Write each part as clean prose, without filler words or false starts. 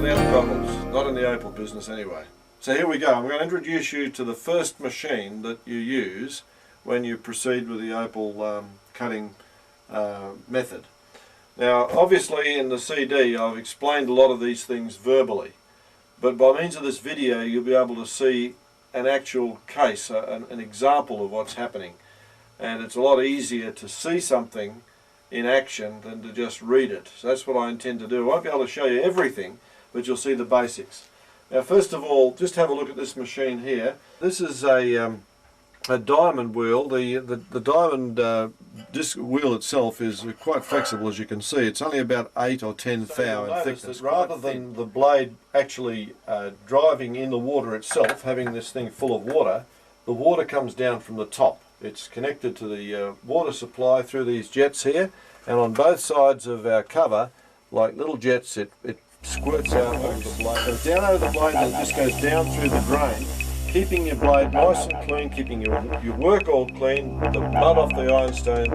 without goggles, not in the opal business anyway. So here we go. I'm going to introduce you to the first machine that you use when you proceed with the opal cutting method. Now obviously in the CD I've explained a lot of these things verbally, but by means of this video you'll be able to see an actual case, an example of what's happening, and it's a lot easier to see something in action than to just read it. So that's what I intend to do. I won't be able to show you everything, but you'll see the basics. Now first of all, just have a look at this machine here. This is a diamond wheel. The diamond disc wheel itself is quite flexible, as you can see. It's only about 8 or 10 thou in thickness. Rather than the blade actually driving in the water itself, having this thing full of water, the water comes down from the top. It's connected to the water supply through these jets here, and on both sides of our cover, like little jets, it squirts out over the blade. Goes down over the blade and it just goes down through the grain, keeping your blade nice and clean, keeping your work all clean. The mud off the ironstone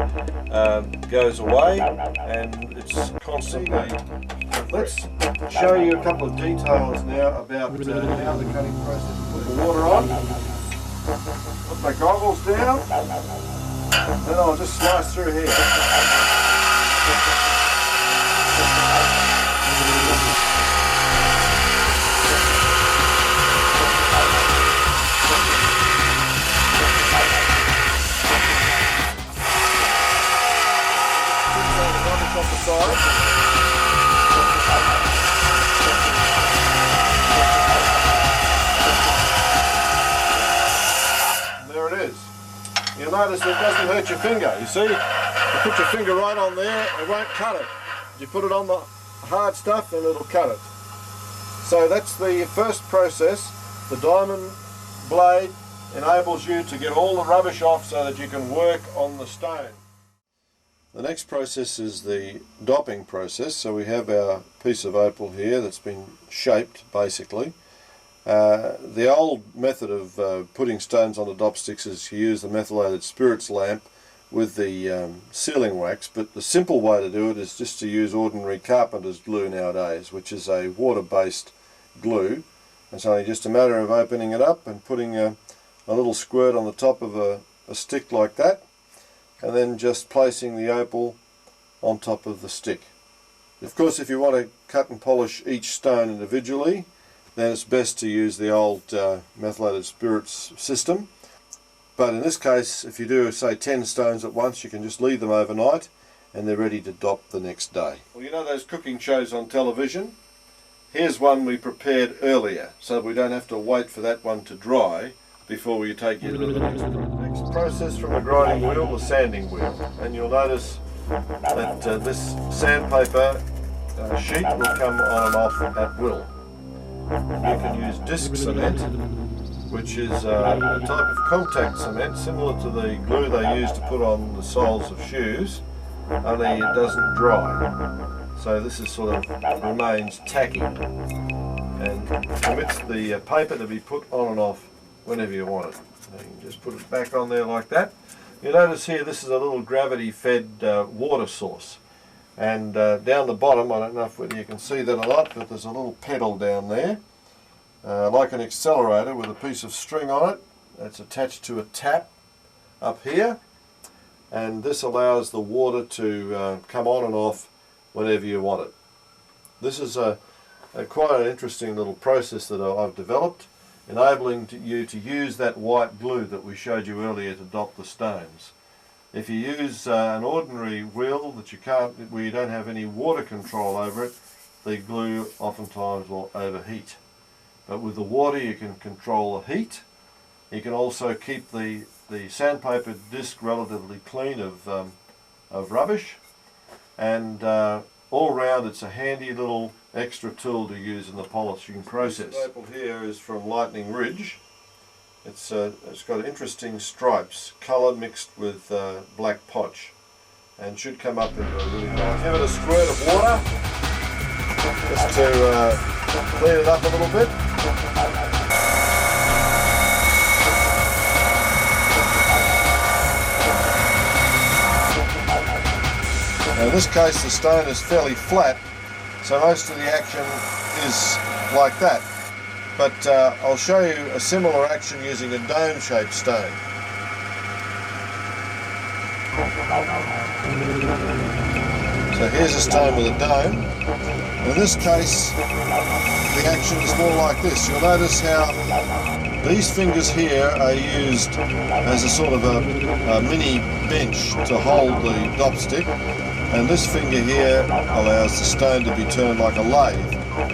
goes away, and it's constantly. Let's show you a couple of details now about how the cutting process. Put the water on. Put my goggles down, then I'll just slice through here. Off the side. You'll notice it doesn't hurt your finger. You see, you put your finger right on there, it won't cut it. You put it on the hard stuff and it'll cut it. So that's the first process. The diamond blade enables you to get all the rubbish off so that you can work on the stone. The next process is the dopping process. So we have our piece of opal here that's been shaped basically. The old method of putting stones on the dop sticks is to use the methylated spirits lamp with the sealing wax, but the simple way to do it is just to use ordinary carpenter's glue nowadays, which is a water-based glue. It's only just a matter of opening it up and putting a little squirt on the top of a stick like that, and then just placing the opal on top of the stick. Of course, if you want to cut and polish each stone individually, then it's best to use the old methylated spirits system. But in this case, if you do say 10 stones at once, you can just leave them overnight and they're ready to dop the next day. Well, you know those cooking shows on television? Here's one we prepared earlier, so we don't have to wait for that one to dry before we take it to the next one. Next process from the grinding wheel, the sanding wheel. And you'll notice that this sandpaper sheet will come on and off at will. You can use disc cement, which is a type of contact cement similar to the glue they use to put on the soles of shoes, only it doesn't dry. So this is sort of remains tacky and permits the paper to be put on and off whenever you want it. So you can just put it back on there like that. You'll notice here this is a little gravity fed water source. And down the bottom, I don't know whether you can see that or not, but there's a little pedal down there, like an accelerator with a piece of string on it. It's attached to a tap up here, and this allows the water to come on and off whenever you want it. This is quite an interesting little process that I've developed, enabling you to use that white glue that we showed you earlier to dop the stones. If you use an ordinary wheel that you can't, where you don't have any water control over it, the glue oftentimes will overheat. But with the water you can control the heat. You can also keep the sandpaper disc relatively clean of rubbish, and all around it's a handy little extra tool to use in the polishing process. This opal here is from Lightning Ridge. It's got interesting stripes, colour mixed with black potch, and should come up into a really nice. Give it a squirt of water just to clean it up a little bit. Now in this case the stone is fairly flat, So most of the action is like that. But I'll show you a similar action using a dome-shaped stone. So here's a stone with a dome. In this case, the action is more like this. You'll notice how these fingers here are used as a sort of a mini bench to hold the dopstick, and this finger here allows the stone to be turned like a lathe.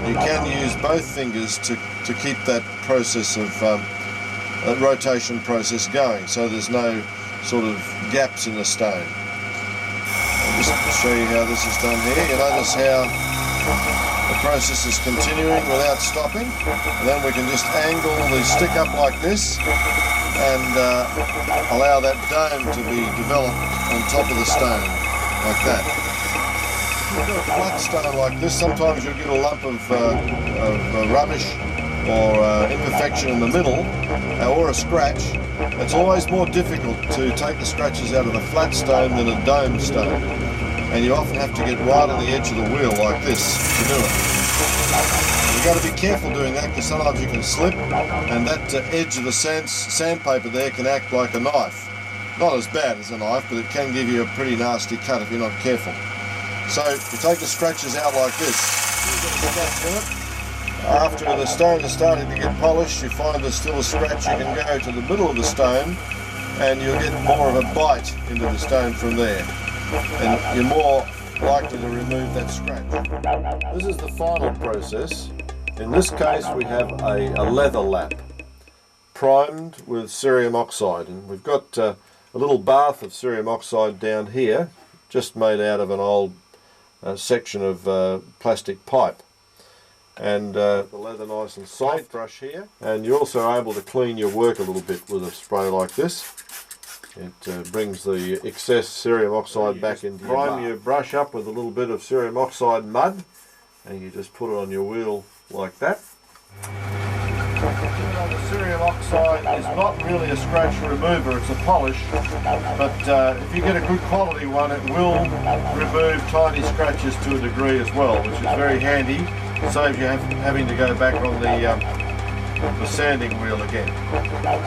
You can use both fingers to keep that process of that rotation process going, so there's no sort of gaps in the stone. I'll just show you how this is done here. You notice how the process is continuing without stopping, and then we can just angle the stick up like this and allow that dome to be developed on top of the stone like that. If you've got a flat stone like this, sometimes you'll get a lump of rubbish or imperfection in the middle, or a scratch. It's always more difficult to take the scratches out of a flat stone than a dome stone, and you often have to get right on the edge of the wheel like this to do it. You've got to be careful doing that, because sometimes you can slip, and that edge of the sandpaper there can act like a knife. Not as bad as a knife, but it can give you a pretty nasty cut if you're not careful. So you take the scratches out like this. After the stone is starting to get polished, you find there's still a scratch. You can go to the middle of the stone and you'll get more of a bite into the stone from there, and you're more likely to remove that scratch. This is the final process. In this case we have a leather lap primed with cerium oxide, and we've got a little bath of cerium oxide down here, just made out of an old section of plastic pipe. And the leather nice and soft, brush here, and you're also able to clean your work a little bit with a spray like this. It brings the excess cerium oxide back into your prime your brush up with a little bit of cerium oxide mud, and you just put it on your wheel like that. The cerium oxide is not really a scratch remover, it's a polish, but if you get a good quality one, it will remove tiny scratches to a degree as well, which is very handy. Saves you having to go back on the sanding wheel again.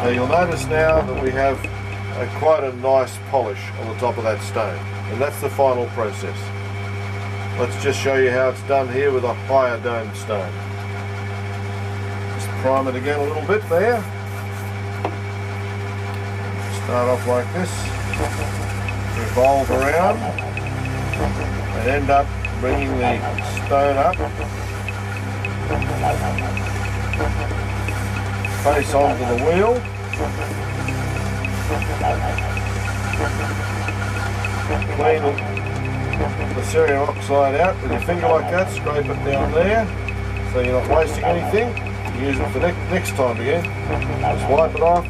So you'll notice now that we have quite a nice polish on the top of that stone, and that's the final process. Let's just show you how it's done here with a higher dome stone. Just prime it again a little bit there. Start off like this, revolve around, and end up bringing the stone up, face onto the wheel, clean the cerium oxide out with your finger like that, scrape it down there so you're not wasting anything. Use it for next time again. Just wipe it off.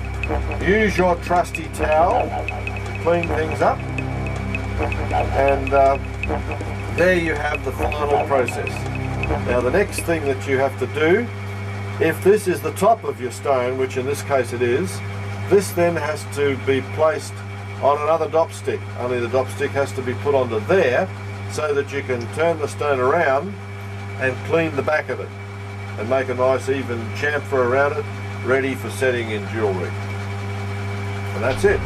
Use your trusty towel to clean things up, and there you have the final process. Now the next thing that you have to do, if this is the top of your stone, which in this case it is, this then has to be placed on another dopstick. Only the dopstick has to be put onto there so that you can turn the stone around and clean the back of it and make a nice even chamfer around it, ready for setting in jewellery. And that's it.